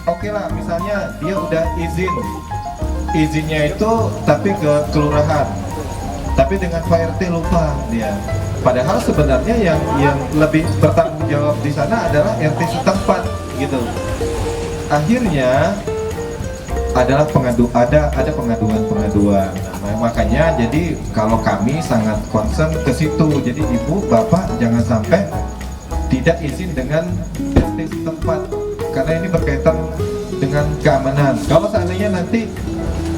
Oke lah, misalnya dia udah izinnya itu tapi ke kelurahan, tapi dengan Pak RT lupa dia. Padahal sebenarnya yang lebih bertanggung jawab di sana adalah RT setempat gitu. Akhirnya adalah ada pengaduan. Nah, makanya jadi kalau kami sangat concern ke situ. Jadi ibu bapak jangan sampai tidak izin dengan RT setempat, karena ini berkaitan dengan keamanan. Kalau seandainya nanti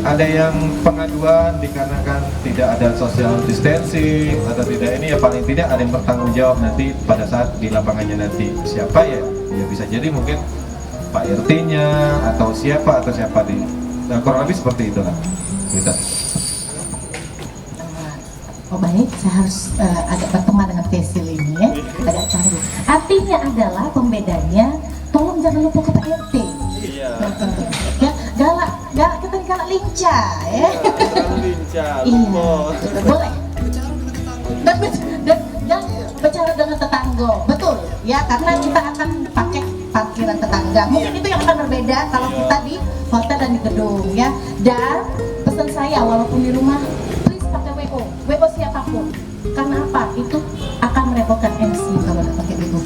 ada yang pengaduan dikarenakan tidak ada social distancing atau tidak, ini ya paling tidak ada yang bertanggung jawab nanti pada saat di lapangannya nanti. Siapa ya? Ya bisa jadi mungkin Pak RT-nya atau siapa di. Nah, kurang lebih seperti itulah kita. Oh baik, saya harus agak berteman dengan Tesil ini ya, agak cari. Artinya adalah pembedanya, tolong jangan lupa ke Pak RT. Iya. Ya, galak kita galak lincah ya. Lincah. Iya, boleh. Dan bicara dengan tetangga, betul ya, karena kita akan pakai parkiran tetangga. Mungkin itu yang akan berbeda kalau kita di hotel dan di gedung ya. Dan pesan saya, walaupun di rumah, please pakai WO siapapun. Karena apa? Itu akan merepotkan MC kalau nggak pakai WO.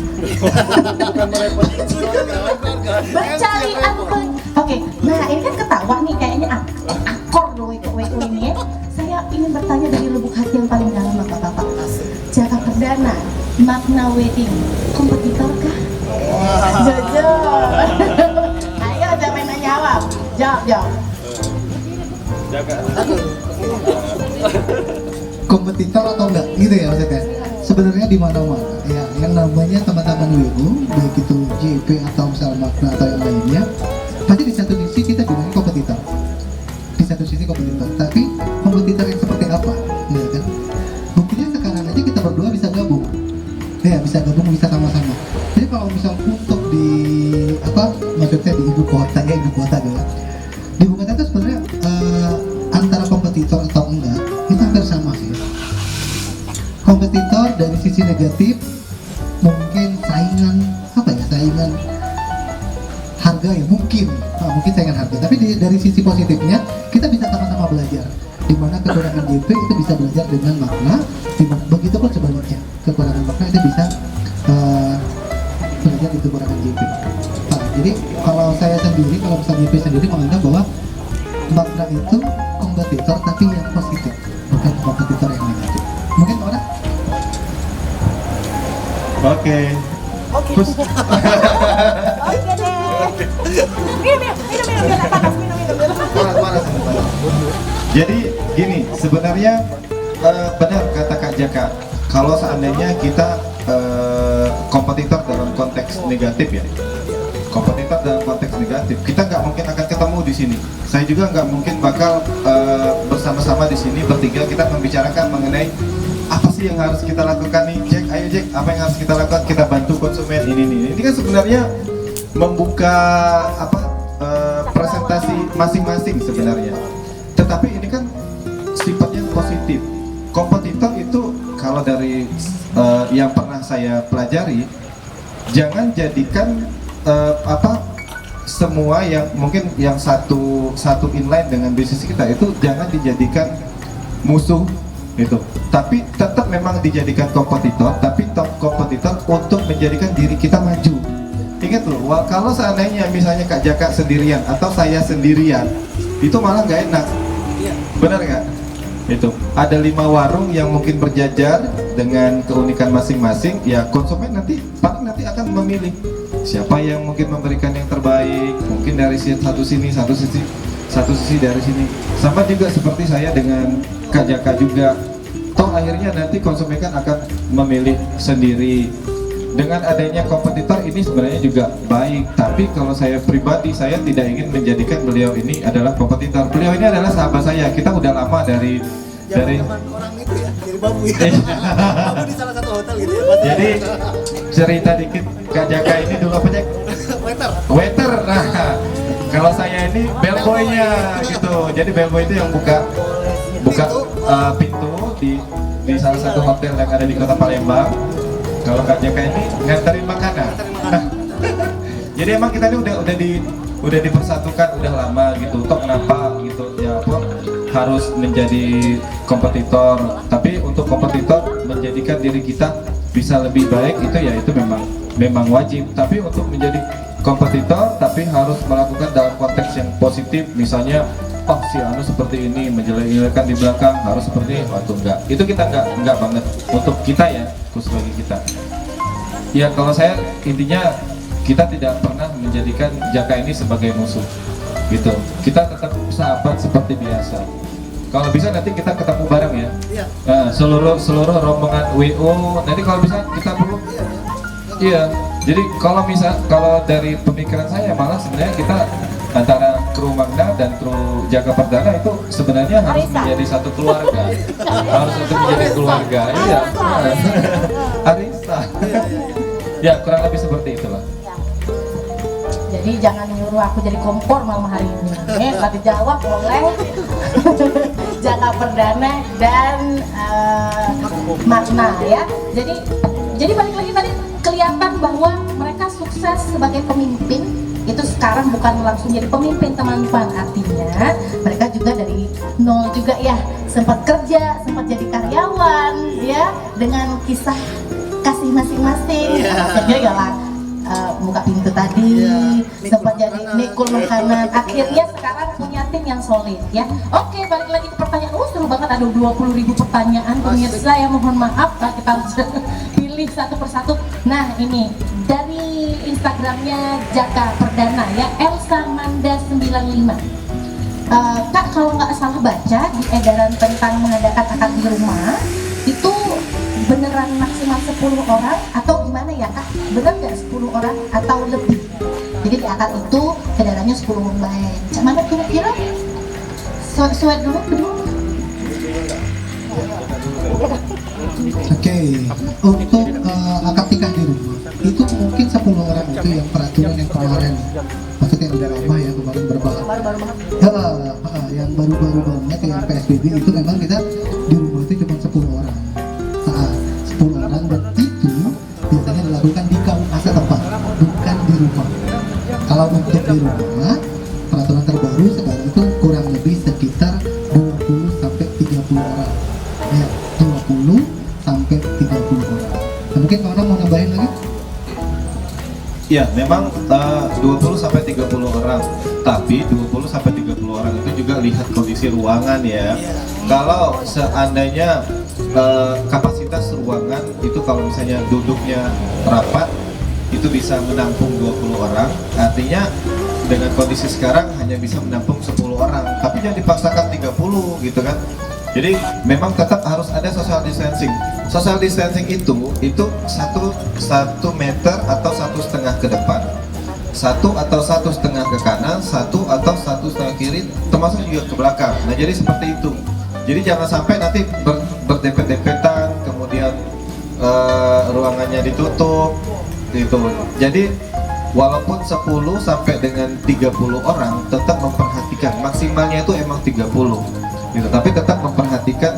Mencari akun. Oke, nah ini kan ketawa nih kayaknya akor loh WO ini ya. Saya ingin bertanya dari lubuk hati yang paling dalam, Bapak-bapak. Jaka Perdana, makna wedding, kompetitor kah? Jujur. Ayo siapa yang jawab? Jawab. Jaga. Kompetitor atau enggak gitu ya maksudnya. Sebenarnya di mana-mana ya, yang namanya teman-teman WU, baik itu JP atau misalnya makna atau yang lainnya, pasti di satu sisi kita bilangnya kompetitor, di satu sisi kompetitor. Tapi kompetitor yang seperti apa, ya kan? Buktinya sekarang aja kita berdua bisa gabung, ya bisa gabung, bisa sama-sama. Jadi kalau misal untuk di maksudnya di ibu kota gitu, di ibu kota itu sebenarnya antara kompetitor atau enggak itu hampir sama sih. Kompetitor dari sisi negatif mungkin saingan harga ya, mungkin saingan harga. Tapi dari sisi positifnya kita bisa sama-sama belajar, dimana kekurangan JP itu bisa belajar dengan makna, begitu pun sebaliknya kekurangan makna itu bisa belajar di kekurangan JP. Jadi kalau saya sendiri, kalau misalnya JP sendiri menganggap bahwa makna itu kompetitor tapi yang positif, bukan kompetitor yang negatif. Mungkin orang Oke. Terus Oke deh. Minum panas. Jadi gini, sebenarnya benar kata Kak Jaka. Kalau seandainya kita kompetitor dalam konteks negatif ya, kita nggak mungkin akan ketemu di sini. Saya juga nggak mungkin bakal bersama-sama di sini bertiga kita membicarakan mengenai apa sih yang harus kita lakukan nih, Jack. Ayo Jack, apa yang harus kita lakukan? Kita bantu konsumen ini kan sebenarnya membuka presentasi masing-masing sebenarnya. Tetapi ini kan sifatnya positif. Kompetitor itu kalau dari yang pernah saya pelajari, jangan jadikan semua yang mungkin yang satu inline dengan bisnis kita itu jangan dijadikan musuh itu, tapi tetap memang dijadikan kompetitor, tapi kompetitor untuk menjadikan diri kita maju. Ingat loh, kalau seandainya misalnya Kak Jaka sendirian atau saya sendirian, itu malah nggak enak, benar nggak? Itu ada 5 warung yang mungkin berjajar dengan keunikan masing-masing, ya konsumen nanti akan memilih siapa yang mungkin memberikan yang terbaik, mungkin dari satu sisi dari sini. Sama juga seperti saya dengan Kak Jaka juga, toh akhirnya nanti konsumen kan akan memilih sendiri. Dengan adanya kompetitor ini sebenarnya juga baik, tapi kalau saya pribadi saya tidak ingin menjadikan beliau ini adalah kompetitor. Beliau ini adalah sahabat saya, kita udah lama dari Zaman orang itu ya, jadi babu ya. Babu di salah satu hotel gitu ya. jadi cerita dikit, Kak Jaka ini dulu apa Jack? Waiter. Waiter. Nah, kalau saya ini bellboy-nya gitu. Jadi bellboy itu yang buka pintu di salah satu hotel yang ada di Kota Palembang. Kalau Kak Jaka ini nganterin makanan. Jadi emang kita ini udah dipersatukan udah lama gitu. Toh kenapa gitu ya apa harus menjadi kompetitor. Tapi untuk kompetitor menjadikan diri kita bisa lebih baik itu ya itu memang wajib. Tapi untuk menjadi kompetitor tapi harus melakukan dalam konteks yang positif, misalnya oh si Anu seperti ini menjelek-jelekan di belakang harus seperti ini, waktu enggak. Itu kita enggak banget untuk kita ya, khusus bagi kita. Ya kalau saya intinya kita tidak pernah menjadikan Jaka ini sebagai musuh gitu. Kita tetap sahabat seperti biasa. Kalau bisa nanti kita ketemu bareng ya. Iya. Nah, seluruh rombongan WO. Nanti kalau bisa kita perlu. Iya. Jadi kalau dari pemikiran saya malah sebenarnya kita antara kru Magna dan kru Jaka Perdana itu sebenarnya harus menjadi satu keluarga. Harus menjadi keluarga. Iya. Arisa. Ya kurang lebih seperti itulah. Jadi jangan nyuruh aku jadi kompor malam hari ini. Setelah dijawab oleh Jaka Perdana dan Magna ya. Jadi balik lagi tadi kelihatan bahwa mereka sukses sebagai pemimpin. Itu sekarang bukan langsung jadi pemimpin teman-teman, artinya mereka juga dari nol juga ya, sempat kerja, sempat jadi karyawan ya, dengan kisah kasih masing-masing. Maksudnya ya lah buka pintu tadi, sempat jadi nikul makanan, akhirnya sekarang punya tim yang solid ya. Oke, balik lagi ke pertanyaan. Seru banget, ada 20.000 pertanyaan pemirsa ya, mohon maaf kita harus pilih satu persatu. Nah ini dari Instagramnya Jaka Perdana ya, Elsa Manda 95. Kak, kalau nggak salah baca di edaran tentang mengadakan akad di rumah itu beneran maksimal 10 orang atau gimana ya Kak? Bener nggak 10 orang atau lebih? Jadi di akad itu edarannya 10 baik. Cak mana kira-kira? Suet dulu kedua. Oke, untuk akad nikah di rumah itu mungkin 10 orang itu yang peraturan yang kemarin, maksudnya udah lama ya, kemarin berbahas. Yang baru-baru banget yang PSBB itu memang kita di rumah itu cuma 10 orang. 10 orang dan itu biasanya dilakukan di KUA setempat, bukan di rumah. Kalau untuk di rumah, peraturan terbaru sekarang itu kurang lebih sekitar 20 sampai 30 orang. Ya, 20 sampai 30 orang. Nah, mungkin orang mau nambahin lagi? Ya, memang 20 sampai 30 orang. Tapi 20 sampai 30 orang itu juga lihat kondisi ruangan ya. Kalau seandainya kapasitas ruangan itu kalau misalnya duduknya rapat itu bisa menampung 20 orang. Artinya dengan kondisi sekarang hanya bisa menampung 10 orang. Tapi jangan dipaksakan 30 gitu kan. Jadi memang tetap harus ada social distancing. Social distancing itu 1 meter atau 1,5 ke depan, 1 atau 1,5 ke kanan, 1 atau 1,5 kiri, termasuk juga ke belakang. Nah jadi seperti itu. Jadi jangan sampai nanti berdepet-depetan, kemudian ruangannya ditutup, gitu. Jadi walaupun 10 sampai dengan 30 orang, tetap memperhatikan maksimalnya itu emang 30. Gitu, tapi tetap memperhatikan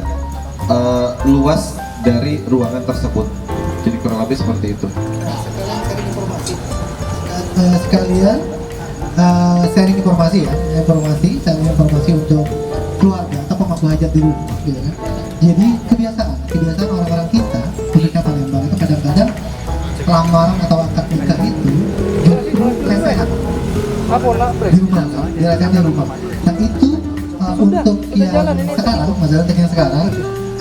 luas dari ruangan tersebut. Jadi kurang lebih seperti itu. Sekalian sharing informasi ya, sharing informasi untuk keluarga atau pemangku hajat di rumah, gitu kan. Jadi kebiasaan orang-orang kita, khususnya Palembang itu kadang-kadang lamaran atau akad nikah itu justru lesehan di rumah, kan? Dirayakan di rumah. Nah itu untuk yang sekarang, masalah yang sekarang,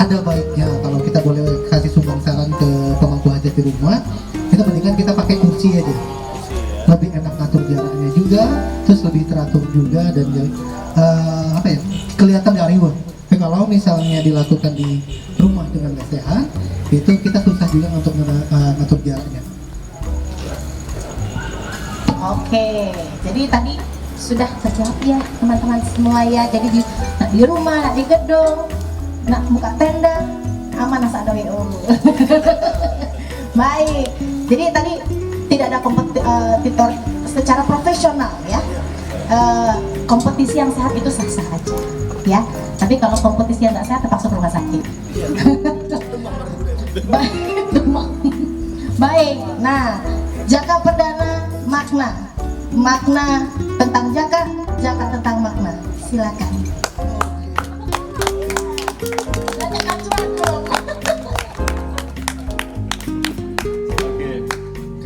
ada baiknya kalau kita boleh kasih sumbang saran ke pemangku hajat di rumah, itu mendingan kita pakai kursi aja, lebih enak ngatur jaraknya juga, terus lebih teratur juga dan kelihatan gak ribet. Tapi kalau misalnya dilakukan di rumah dengan lesehan, itu kita susah juga untuk ngatur jaraknya. Oke, jadi tadi sudah terjawab ya teman-teman semua ya. Jadi di rumah, di gedung, nak buka tenda, aman asal ada WO. Baik, jadi tadi tidak ada kompetitor secara profesional ya. Kompetisi yang sehat itu sah-sah aja ya. Tapi kalau kompetisi yang nggak sehat terpaksa ke rumah sakit. Baik, nah Jaka Perdana makna tentang Jaka tentang makna. Silakan. Banyak acuan dong. Oke,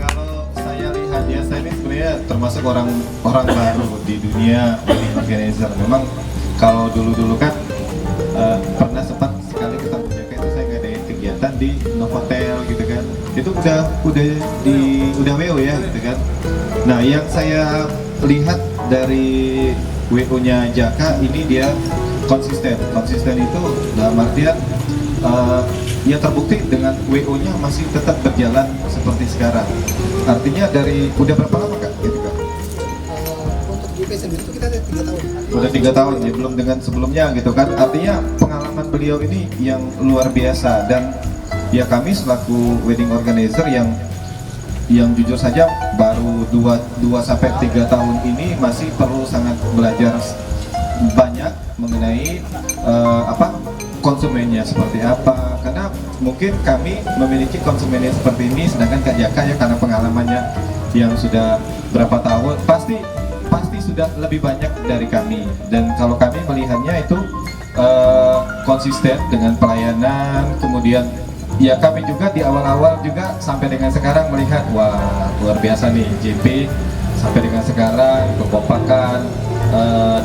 kalau saya lihat ya, saya ini sebenarnya termasuk orang baru di dunia wedding organizer. Memang kalau dulu kan pernah sempat sekali ketemu Jaka itu saya ngadain kegiatan di Novotel gitu kan. Itu udah WO ya gitu kan. Nah, yang saya lihat dari WO-nya Jaka ini dia konsisten itu dalam artian ya terbukti dengan WO-nya masih tetap berjalan seperti sekarang. Artinya udah berapa lama Kak? Gitu, Kak? Untuk JP sendiri itu kita 3 tahun. Udah 3 tahun ya, belum dengan sebelumnya gitu kan. Artinya pengalaman beliau ini yang luar biasa, dan ya kami selaku wedding organizer yang jujur saja baru 2-3 tahun ini masih perlu sangat belajar banyak mengenai konsumennya seperti apa, karena mungkin kami memiliki konsumennya seperti ini, sedangkan Kak Jaka ya karena pengalamannya yang sudah berapa tahun pasti sudah lebih banyak dari kami. Dan kalau kami melihatnya itu konsisten dengan pelayanan, kemudian ya kami juga di awal-awal juga sampai dengan sekarang melihat wah luar biasa nih JP sampai dengan sekarang kekompakan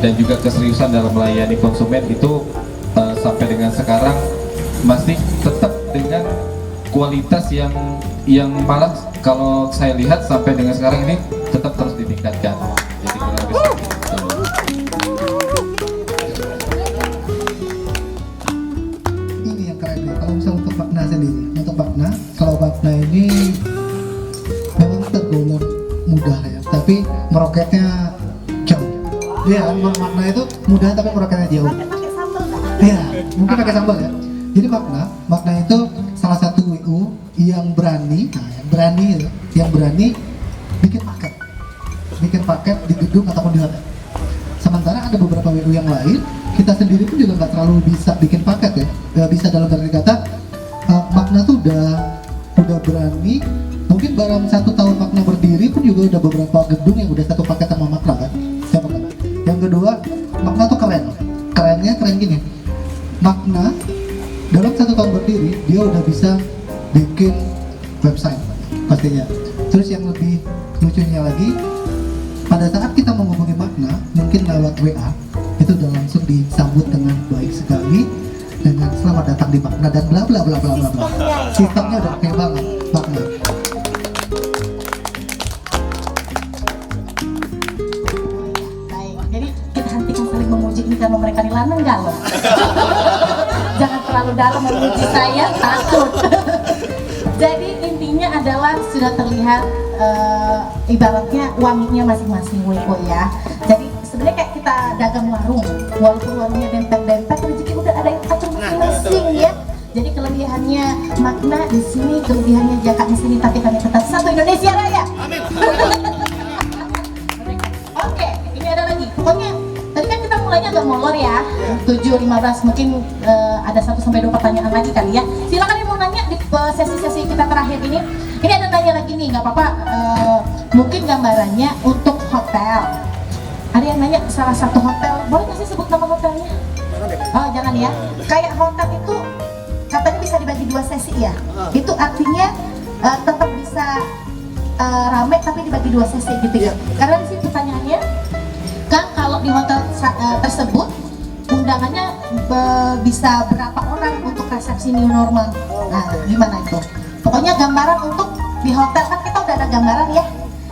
dan juga keseriusan dalam melayani konsumen itu sampai dengan sekarang masih tetap dengan kualitas yang malah kalau saya lihat sampai dengan sekarang ini tetap terus ditingkatkan. Jadi kurang lebih seperti itu. Ini yang keren nih, kalau misalnya untuk makna sendiri, kalau makna ini memang tergolong mudah ya, tapi meroketnya jauh. Iya, makna itu mudah tapi meroketnya jauh. Pakai sambal nggak? Iya, mungkin pakai sambal ya. Jadi makna itu salah satu WO yang berani bikin paket di gedung ataupun di hotel. Sementara ada beberapa WO yang lain, kita sendiri pun juga nggak terlalu bisa bikin paket ya. Nggak bisa dalam arti kata, makna tuh udah berani. Mungkin dalam 1 tahun makna berdiri pun juga udah beberapa gedung yang udah satu paket sama makna kan. Siapa kan? Yang kedua, makna tuh kerennya gini. Makna dalam 1 tahun berdiri dia udah bisa bikin website pastinya. Terus yang lebih lucunya lagi, pada saat kita menghubungi makna mungkin lewat WA itu udah langsung disambut dengan baik sekali dengan selamat datang di makna dan bla bla bla bla bla bla. Sistemnya udah oke banget makna. Baik, jadi kita hentikan saling memuji ini karena mereka di lanang galau. Jangan terlalu dalam memuji saya, takut. Jadi intinya adalah sudah terlihat ibaratnya wanginya masing-masing WO ya. Jadi sebenarnya kayak kita dagang warung, walaupun warungnya dempet-dempet, rezeki udah ada yang acung masing-masing ya. Jadi kelebihannya makna di sini, kelebihannya Jaka di sini, tapi kami tetap satu Indonesia Raya. Amin. Oke, ini ada lagi. Pokoknya tadi kan kita mulainya agak molor ya. 7.15 mungkin ada 1-2 pertanyaan lagi kali ya. Silakan yang mau nanya di sesi-sesi kita terakhir ini. Ini ada nanya lagi nih, nggak apa-apa. Mungkin gambarannya untuk hotel. Ada yang nanya salah satu hotel, boleh nggak sih sebut nama hotelnya? Oh jangan ya. Kayak hotel itu katanya bisa dibagi 2 sesi ya. Itu artinya tetap bisa rame tapi dibagi 2 sesi gitu ya. Karena di sini pertanyaannya, kan kalau di hotel tersebut undangannya bisa berapa orang untuk resepsi new normal? Nah, gimana itu? Pokoknya gambaran untuk di hotel kan kita udah ada gambaran ya.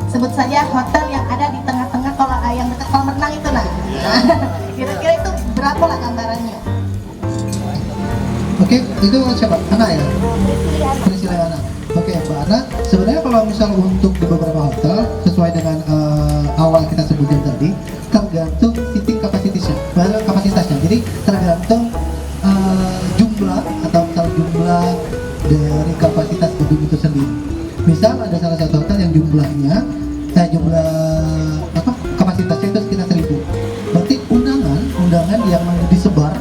Sebut saja hotel yang ada di tengah-tengah kalau yang dekat kolam renang itu nah. Kira-kira itu berapa lah gambarannya? Oke, itu siapa? Ana ya? Priscilla Ana. Oke, Mbak Ana, sebenarnya kalau misal untuk di beberapa hotel sesuai dengan awal kita sebutkan tadi, tergantung seating kapasitasnya. Jadi tergantung jumlah atau misal jumlah dari kapasitas gedung itu sendiri. Misal ada salah satu hotel yang jumlah kapasitasnya itu sekitar 1000. Berarti undangan yang disebar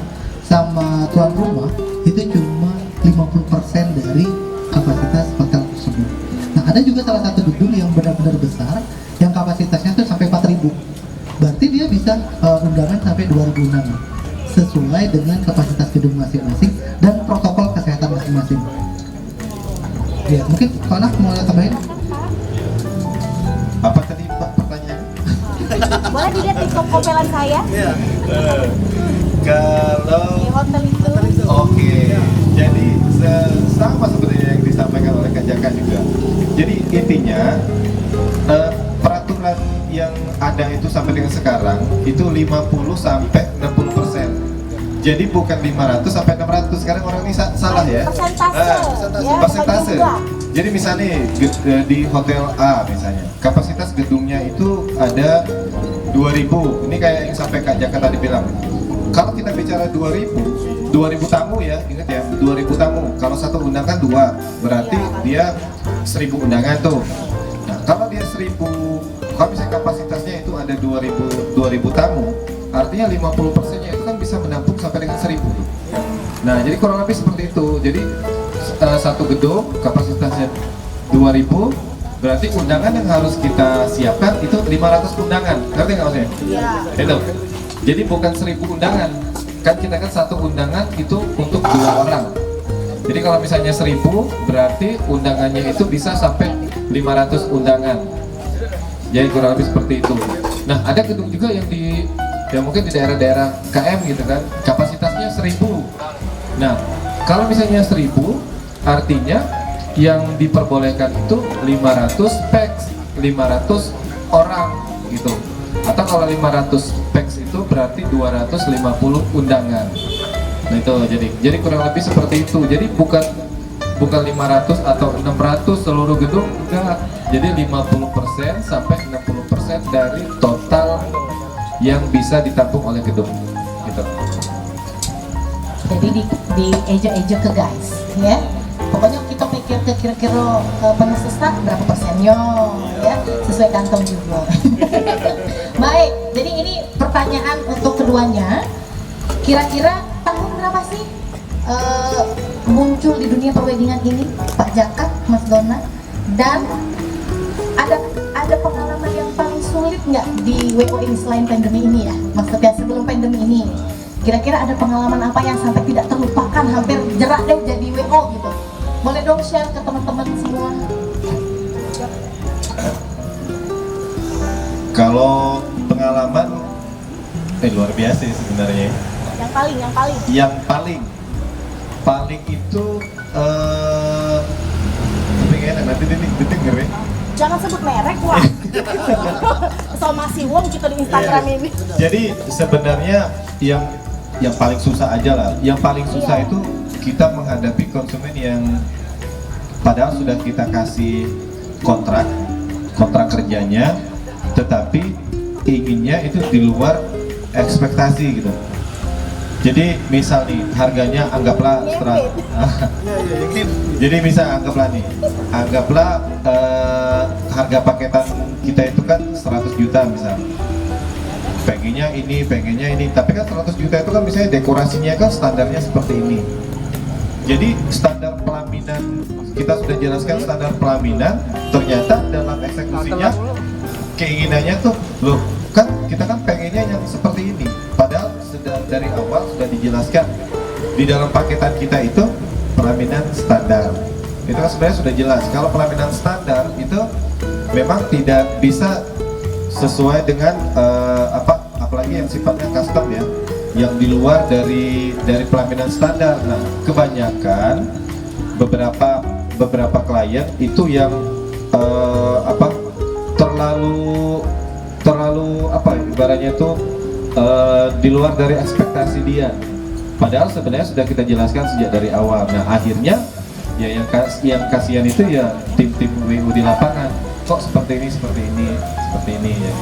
sama tuan rumah itu cuma 50% dari kapasitas hotel tersebut. Nah, ada juga salah satu gedung yang benar-benar besar yang kapasitasnya itu sampai 4000. Berarti dia bisa undangan sampai 2000 undangan sesuai dengan kapasitas gedung masing-masing dan protokol kesehatan masing-masing. Ya, mungkin Pak Anak mau tambahin? Apa tadi Pak pertanyaannya? Boleh dilihat di kompelan saya Iya. Kalau di hotel itu. oke, jadi sama sebenarnya yang disampaikan oleh Kak Jaka juga. Jadi intinya peraturan yang ada itu sampai dengan sekarang itu 50 sampai 60%. Jadi bukan 500 sampai 600. Sekarang orang ini salah ya. Persentase. Ya, Persentase. bagi dua. Jadi misalnya di hotel A misalnya, kapasitas gedungnya itu ada 2000. Ini kayak yang sampai Kak Jaka tadi bilang. Kalau kita bicara 2000 tamu ya, ingat ya, 2000 tamu. Kalau satu undangan 2, berarti dia 1000 undangan tuh. Nah, kalau dia 1000, kalau misalnya kapasitasnya itu ada 2000 tamu, artinya 50%-nya itu kan bisa menampung sampai dengan 1000. Nah, jadi kurang lebih seperti itu. Jadi satu gedung kapasitasnya 2000, berarti undangan yang harus kita siapkan itu 500 undangan. Ngerti nggak maksudnya? Iya. Itu. Jadi bukan 1000 undangan. Kan kita kan satu undangan itu untuk 2 orang. Jadi kalau misalnya 1000, berarti undangannya itu bisa sampai 500 undangan. Jadi kurang lebih seperti itu. Nah, ada gedung juga yang mungkin di daerah-daerah KM gitu kan, kapasitasnya 1000. Nah, kalau misalnya 1000, artinya yang diperbolehkan itu 500 pax, 500 orang gitu. Atau kalau 500 pax itu berarti 250 undangan. Nah itu jadi kurang lebih seperti itu. Jadi bukan 500 atau 600 seluruh gedung, enggak. Jadi 50% sampai 60% dari total yang bisa ditampung oleh gedung gitu. Jadi di ejo-ejo ke guys ya. Pokoknya kita pikir ke kira-kira pengisi staff berapa persennya ya, sesuai kantong juga. Baik, jadi ini pertanyaan untuk keduanya. Kira-kira tahun berapa sih muncul di dunia perweddingan ini, Pak Jaka, Mas Dona? Dan ada pengalaman yang paling sulit nggak di WO ini selain pandemi ini ya? Maksudnya sebelum pandemi ini, kira-kira ada pengalaman apa yang sampai tidak terlupakan, hampir jerak deh jadi WO gitu? Boleh dong share ke teman-teman semua. Kalau pengalaman luar biasa sih sebenarnya. Yang paling itu tapi kayaknya nanti denger ya. Jangan sebut merek, wah. So masih wong kita di Instagram ini. Jadi sebenarnya yang paling susah aja lah. Yang paling susah itu kita menghadapi konsumen yang padahal sudah kita kasih kontrak kerjanya, tetapi inginnya itu di luar ekspektasi gitu. Jadi misal nih harganya anggaplah jadi misal anggaplah harga paketan kita itu kan 100 juta misal. Pengennya ini, tapi kan 100 juta itu kan misalnya dekorasinya kan standarnya seperti ini. Jadi standar pelaminan, kita sudah jelaskan standar pelaminan, ternyata dalam eksekusinya keinginannya tuh, loh kan kita kan pengennya yang seperti ini. Padahal sudah dari awal sudah dijelaskan di dalam paketan kita itu pelaminan standar. Itu kan sebenarnya sudah jelas. Kalau pelaminan standar itu memang tidak bisa sesuai dengan apalagi yang sifatnya custom ya, yang di luar dari pelaminan standar. Nah, kebanyakan beberapa klien itu yang terlalu ibaratnya itu di luar dari ekspektasi dia. Padahal sebenarnya sudah kita jelaskan sejak dari awal. Nah akhirnya ya yang kasihan itu ya tim-tim WU di lapangan. Kok seperti ini ya.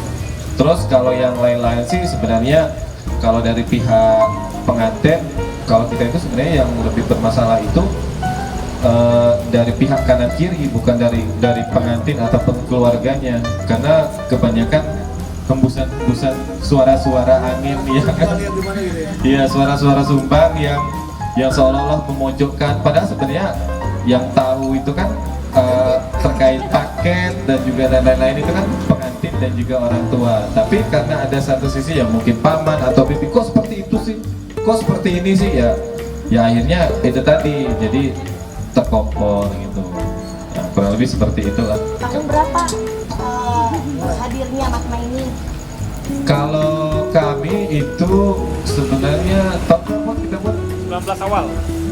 Terus kalau yang lain-lain sih sebenarnya kalau dari pihak pengantin, kalau kita itu sebenarnya yang lebih bermasalah itu dari pihak kanan kiri, bukan dari pengantin ataupun keluarganya, karena kebanyakan hembusan suara-suara angin ya kan, Lihat di mana gitu ya. iya suara-suara sumbang yang seolah-olah memojokkan, padahal sebenarnya yang tahu itu kan terkait paket dan juga dan lain-lain itu kan pengantin dan juga orang tua. Tapi karena ada satu sisi yang mungkin paman atau bibi kok seperti itu sih, kok seperti ini sih ya akhirnya itu tadi jadi terkompor gitu. Nah, kurang lebih seperti itu lah. Tahun berapa hadirnya makna ini? Kalau kami itu sebenarnya tahun berapa kita buat? 19 awal.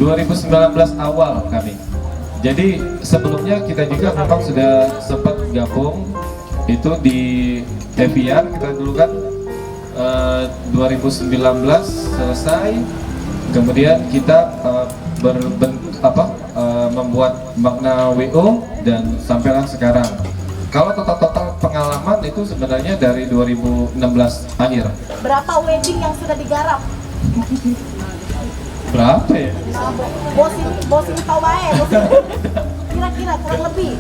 2019 awal kami. Jadi sebelumnya kita juga memang sudah sempat gabung itu di Evian, kita dulu kan 2019 selesai, kemudian kita membuat makna WO dan sampailah sekarang. Kalau total pengalaman itu sebenarnya dari 2016 akhir. Berapa wedding yang sudah digarap? Berapa ya? Bosin tau bae, bosin. Kira-kira kurang lebih.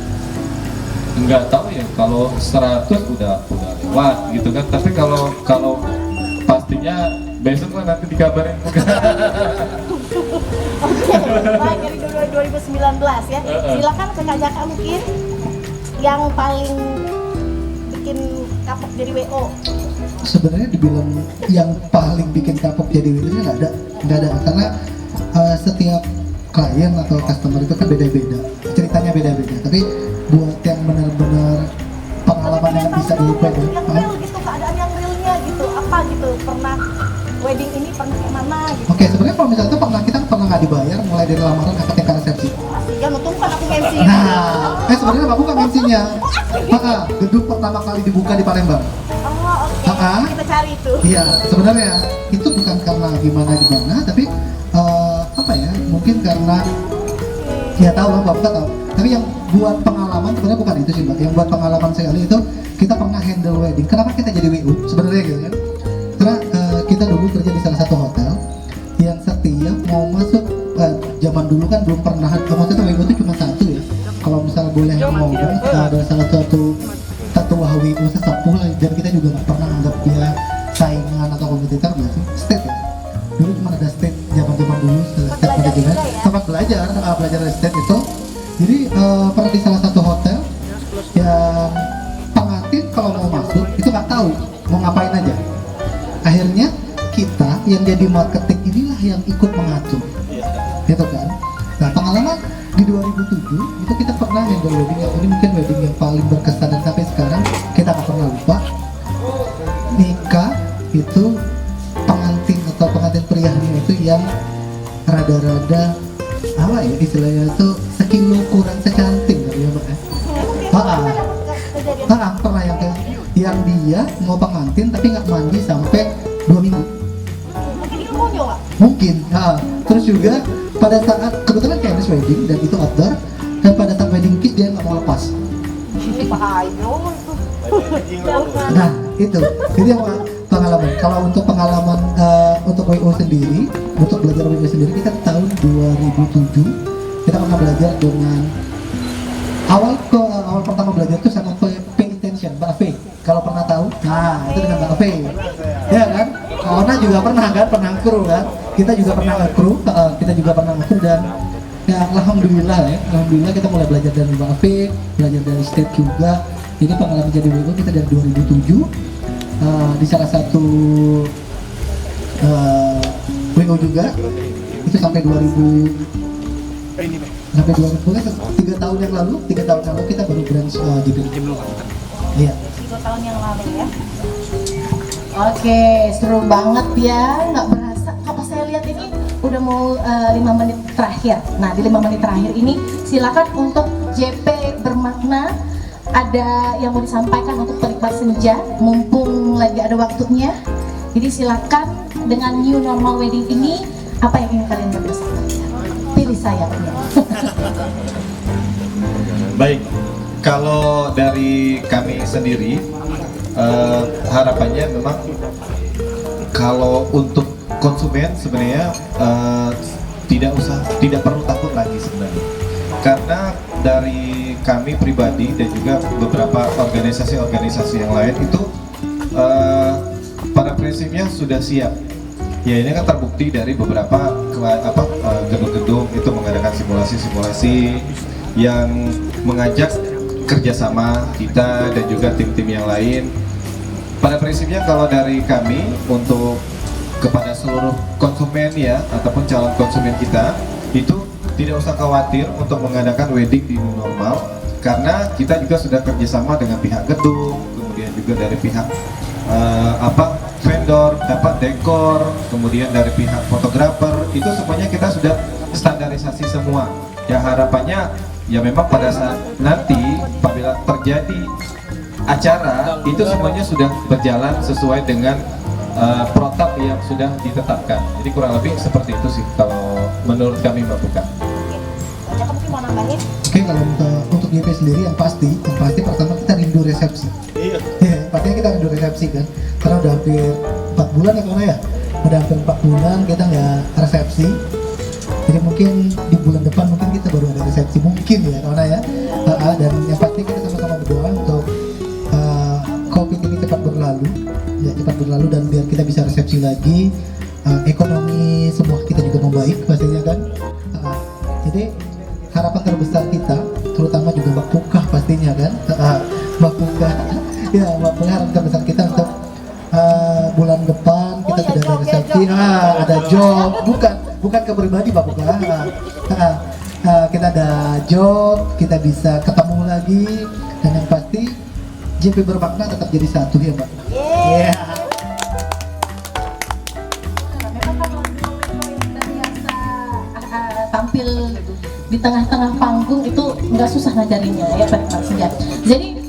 Nggak tahu ya, kalau 100 udah lewat gitu kan, tapi kalau pastinya besok lah nanti dikabarin. Oke, baik dari 2019 ya. Silakan ke Kak Jaka mungkin yang paling bikin kapok jadi WO. Sebenarnya dibilang yang paling bikin kapok jadi WO nggak ada karena setiap klien atau customer itu kan beda-beda, ceritanya beda-beda. Tapi buat yang benar-benar pengalaman yang bisa dilupain, yang real gitu, keadaan yang realnya gitu, apa gitu, pernah wedding ini pernah kayak mana gitu. Oke, sebenarnya kalau misalnya itu kita pernah nggak dibayar mulai dari lamaran akad nikah resepsi. Ya untung kan aku MC. Nah, sebenarnya kamu kan MC-nya. Gedung pertama kali dibuka di Palembang. Oh oke, kita cari itu. Iya, sebenarnya itu bukan karena gimana, tapi apa ya? Mungkin karena ya tahu lah, Bapak tahu. Tapi yang buat pengalaman sebenarnya bukan itu sih, Mbak. Yang buat pengalaman sekali itu kita pernah handle wedding. Kenapa kita jadi WU? Sebenarnya gitu kan? Karena kita dulu kerja di salah satu hotel yang setiap mau masuk zaman dulu kan belum pernah, maksudnya WU itu cuma satu ya. Kalau misal boleh ngomong, ada salah satu ketua WU sesepuh lah, dan kita juga nggak pernah anggap dia saingan atau kompetitor, nggak sih? State ya. Dulu cuma ada state zaman dulu, state manajemen, tempat belajar dari state itu. Jadi pernah di salah satu hotel yang pengantin kalau mau masuk itu nggak tahu mau ngapain aja. Akhirnya kita yang jadi marketing inilah yang ikut mengatur, gitu kan. Nah pengalaman di 2007 itu kita pernah handle wedding yang ini mungkin wedding yang paling berkesan dan sampai sekarang kita nggak pernah lupa. Nikah itu pengantin atau pengantin prianya itu yang rada-rada apa ya istilahnya itu sekilo kurang secantik gitu ya Mbak. Pernah yang dia mau pengantin tapi nggak mandi sampai 2 minggu. Mungkin ilmunya Pak. Mungkin. Terus juga pada saat kebetulan Chinese wedding dan itu outdoor, dan pada saat wedding kiss dia nggak mau lepas. Bahaya itu. Nah itu yang pengalaman. Kalau untuk pengalaman untuk WO sendiri, untuk belajar WO sendiri kita tahun 2007 kita pernah belajar dengan awal pertama belajar itu sama pay attention, Mbak Fe. Kalau pernah tahu, nah itu dengan Mbak Fe, ya kan? Ona juga pernah kru kan? Kita juga pernah kru, dan ya alhamdulillah kita mulai belajar dari Mbak Fe, belajar dari state juga. Ini pengalaman jadi WO kita dari 2007 di salah satu WO juga itu sampai 2000 kan 3 tahun yang lalu kita baru branch jadi iya 3 tahun yang lalu ya. Oke, seru banget ya, nggak berasa. Kalau saya lihat ini udah mau 5 menit terakhir. Nah, di 5 menit terakhir ini silakan untuk JP bermakna, ada yang mau disampaikan untuk penikmat senja, mumpung lagi ada waktunya. Jadi silakan dengan new normal wedding ini Apa yang ingin kalian berdasarkan? Pilih saya. Baik, kalau dari kami sendiri harapannya memang kalau untuk konsumen sebenarnya tidak perlu takut lagi sebenarnya, karena dari kami pribadi dan juga beberapa organisasi-organisasi yang lain itu pada prinsipnya sudah siap. Ya ini kan terbukti dari beberapa gedung-gedung itu mengadakan simulasi-simulasi yang mengajak kerjasama kita dan juga tim-tim yang lain. Pada prinsipnya kalau dari kami untuk kepada seluruh konsumen ya ataupun calon konsumen kita itu tidak usah khawatir untuk mengadakan wedding di new normal, karena kita juga sudah kerjasama dengan pihak gedung, kemudian juga dari pihak vendor, dapat dekor, kemudian dari pihak fotografer, itu semuanya kita sudah standarisasi semua. Ya harapannya ya memang pada saat nanti apabila terjadi acara itu semuanya sudah berjalan sesuai dengan protap yang sudah ditetapkan. Jadi kurang lebih seperti itu sih kalau menurut kami Mbak Buka. Jaka mungkin mau nambahin? Oke, kalau untuk JP sendiri yang pasti pertama kita rindu resepsi. Iya. Ya, pastinya kita rindu resepsi kan, karena udah hampir 4 bulan ya karena ya, udah hampir 4 bulan kita nggak resepsi. Jadi mungkin di bulan depan mungkin kita baru ada resepsi mungkin ya karena ya. Dan yang pasti kita sama-sama berdoa untuk COVID ini cepat berlalu dan biar kita bisa resepsi lagi, ekonomi semua kita juga membaik pastinya kan. Jadi harapan terbesar kita, terutama juga Mbak Puka pastinya kan, Mbak Puka, ya Mbak Puka harapan terbesar kita untuk bulan depan kita ya, sudah ada job, ya, resepsi, job. ada job, bukan ke pribadi Mbak Puka, kita ada job, kita bisa ketemu lagi, dan yang pasti JP bermakna tetap jadi satu ya Mbak. Yeay. Memang kalau yang sudah biasa tampil di tengah-tengah panggung itu nggak susah ngajarinnya ya Pak Senja. Jadi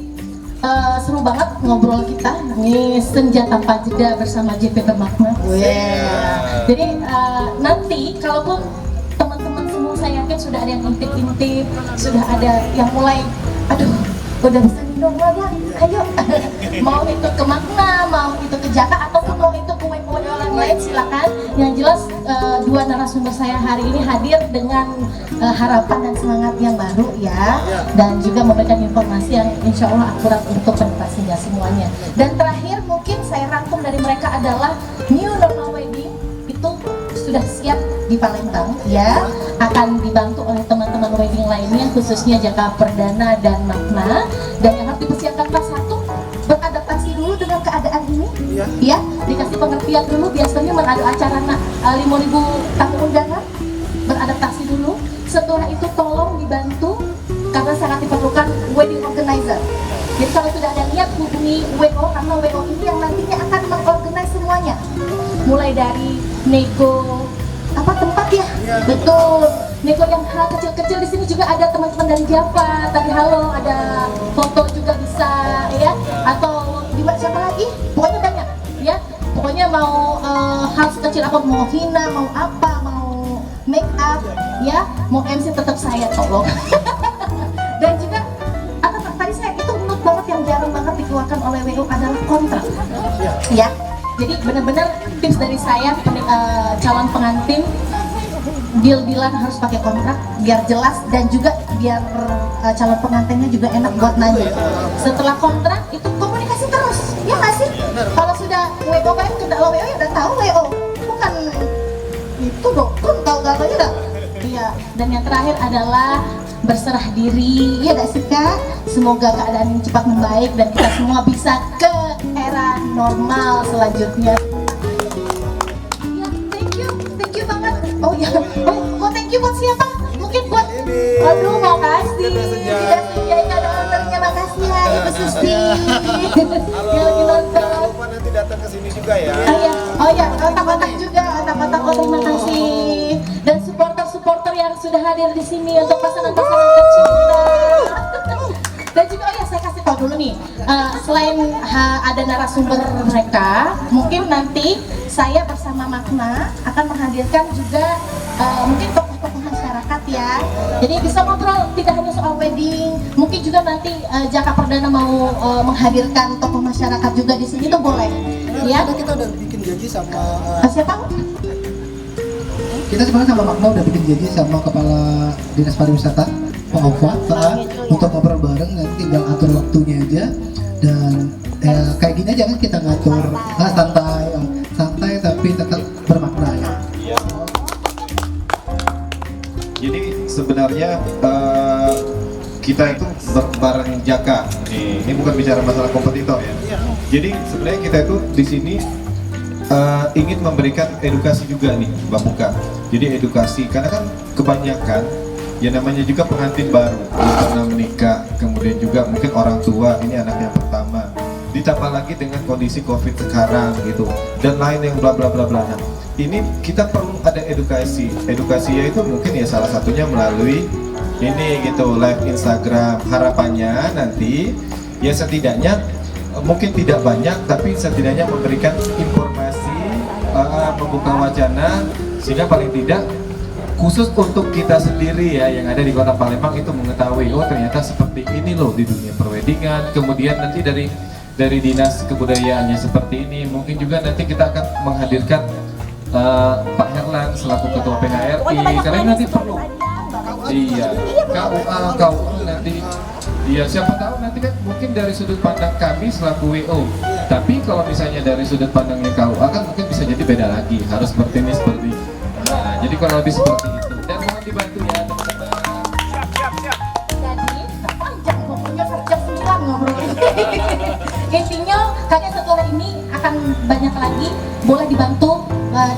seru banget ngobrol kita nih senja tanpa jeda bersama JP bermakna. Jadi nanti kalaupun teman-teman semua saya yakin sudah ada yang intip-intip, sudah ada yang mulai, aduh udah bisa minum lah, ayo mau itu ke Makna, mau itu ke Jaka ataupun mau itu ke WO orang lain silakan. Yang jelas dua narasumber saya hari ini hadir dengan harapan dan semangat yang baru ya, dan juga memberikan informasi yang insya Allah akurat untuk penikmatnya semuanya. Dan terakhir mungkin saya rangkum dari mereka adalah new normal wedding itu sudah siap di Palembang ya, akan dibantu oleh teman-teman wedding lainnya khususnya Jaka Perdana dan Makna, dan yang harus dipersiapkan kelas 1 beradaptasi dulu dengan keadaan ini ya, dikasih pengertian dulu. Biasanya ada acara 5.000 tamu undangan, beradaptasi dulu. Setelah itu tolong dibantu karena sangat diperlukan wedding organizer. Jadi kalau sudah ada niat hubungi WO, karena WO ini yang nantinya akan mengorganize semuanya, mulai dari nego tempat ya, betul, nego yang hal kecil-kecil. Di sini juga ada teman-teman dari Java tadi, halo, ada foto juga bisa ya, atau siapa lagi, pokoknya banyak ya, pokoknya mau hal sekecil apa, mau hina, mau apa, mau make up ya, mau MC tetap saya tolong. Dan juga tadi saya itu menurut banget yang jarang banget dikeluarkan oleh WO adalah kontrak ya. Jadi benar-benar tips dari saya, calon pengantin deal-dealan harus pakai kontrak biar jelas, dan juga biar calon pengantinnya juga enak buat nanya. Setelah kontrak itu komunikasi terus ya nggak sih? Kalau sudah WO kan sudah WO ya udah tahu WO, bukan itu dukun tahu katanya dah. Iya. Dan yang terakhir adalah berserah diri ya gak sih Kak? Semoga keadaan ini cepat membaik dan kita semua bisa ke era normal selanjutnya. Ya, thank you banget. Oh ya, mau thank you buat siapa? Mungkin buat, aduh mau kasih, tidak senja ini ada ownernya, makasih ya Ibu Susti yang lagi nonton. Jangan lupa nanti datang ke sini juga ya. Oh ya, otak-otak juga, otak-otak, terima kasih. Dan supporter yang sudah hadir di sini untuk pasangan-pasangan tercinta. Dan juga saya kasih tahu dulu nih, selain ada narasumber mereka, mungkin nanti saya bersama Makna akan menghadirkan juga mungkin tokoh-tokoh masyarakat ya. Jadi bisa ngobrol tidak hanya soal wedding, mungkin juga nanti Jaka Perdana mau menghadirkan tokoh masyarakat juga di sini tuh boleh. Ya. Kita udah bikin janji sama Siapa? Kita sebenarnya sama Makna udah bikin janji sama Kepala Dinas Pariwisata Pak Ova untuk ngobrol bareng, nanti tinggal atur waktunya aja. Dan kayak gini aja kan kita ngatur santai tapi tetap bermakna ya. Iya. Jadi sebenarnya kita itu bareng Jaka. Ini bukan bicara masalah kompetitor ya. Jadi sebenarnya kita itu di sini ingin memberikan edukasi juga nih, Mbak Muka. Jadi edukasi karena kan kebanyakan ya namanya juga pengantin baru, belum pernah menikah, kemudian juga mungkin orang tua ini anak yang pertama, ditambah lagi dengan kondisi COVID sekarang gitu, dan lain yang bla bla bla bla. Nah, ini kita perlu ada edukasi. Edukasinya itu mungkin ya salah satunya melalui ini gitu, live Instagram. Harapannya nanti ya setidaknya mungkin tidak banyak tapi setidaknya memberikan informasi, membuka wacana, sehingga paling tidak khusus untuk kita sendiri ya yang ada di Kota Palembang itu mengetahui, oh ternyata seperti ini loh di dunia perwedingan. Kemudian nanti dari dinas kebudayaannya seperti ini, mungkin juga nanti kita akan menghadirkan Pak Herlan selaku ketua PHRI, karena nanti perlu KUA nanti. Iya, siapa tahu nanti kan mungkin dari sudut pandang kami selaku WO. Tapi kalau misalnya dari sudut pandangnya KUA kan mungkin bisa jadi beda lagi. Harus seperti ini, seperti ini. Nah, jadi kurang lebih seperti itu. Dan mohon dibantu ya teman-teman. Jadi panjang pokoknya jam 9 ngobrol. Intinya kayaknya setelah ini akan banyak lagi. Boleh dibantu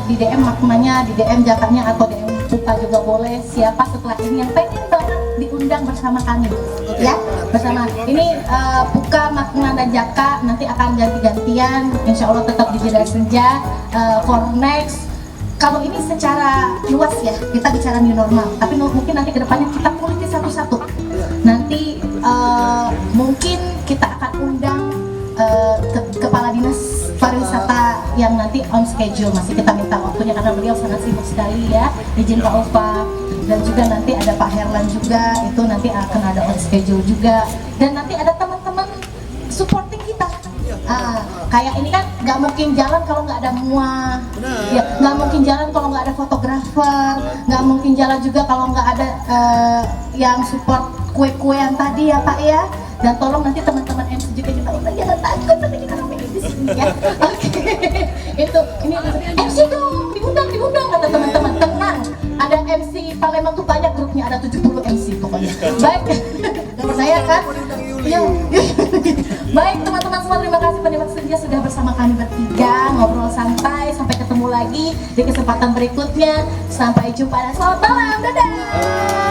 di DM Maknanya, di DM Jakanya atau DM Puka juga boleh. Siapa setelah ini yang pengen banget diundang bersama kami, ya bersama ini Puka, Makna dan Jaka nanti akan ganti-gantian. Insya Allah tetap di Jeda Senja for next. Kalau ini secara luas ya kita bicara new normal, tapi mungkin nanti kedepannya kita kuliti satu-satu. Nanti mungkin kita akan undang Kepala Dinas Pariwisata yang nanti on schedule, masih kita minta waktunya karena beliau sangat sibuk sekali ya, izin Pak Ova. Dan juga nanti ada Pak Herlan juga, itu nanti akan ada on schedule juga. Dan nanti ada teman-teman supporting kita. Kayak ini kan nggak mungkin jalan kalau nggak ada MUA, ya nggak mungkin jalan kalau nggak ada fotografer, nggak mungkin jalan juga kalau nggak ada yang support kue-kuean tadi ya Pak ya. Dan tolong nanti teman-teman MC juga kita jangan takut nanti kita ramein di sini ya. Oke. Itu ini MC dong, diundang kata teman-teman. Tenang, ada MC Palembang tuh banyak grupnya, ada 70 MC pokoknya. Baik. Saya kan. Iya. Baik teman-teman semua, terima kasih penyimak senja sudah bersama kami bertiga ngobrol santai. Sampai ketemu lagi di kesempatan berikutnya. Sampai jumpa dan selamat malam. Dadah.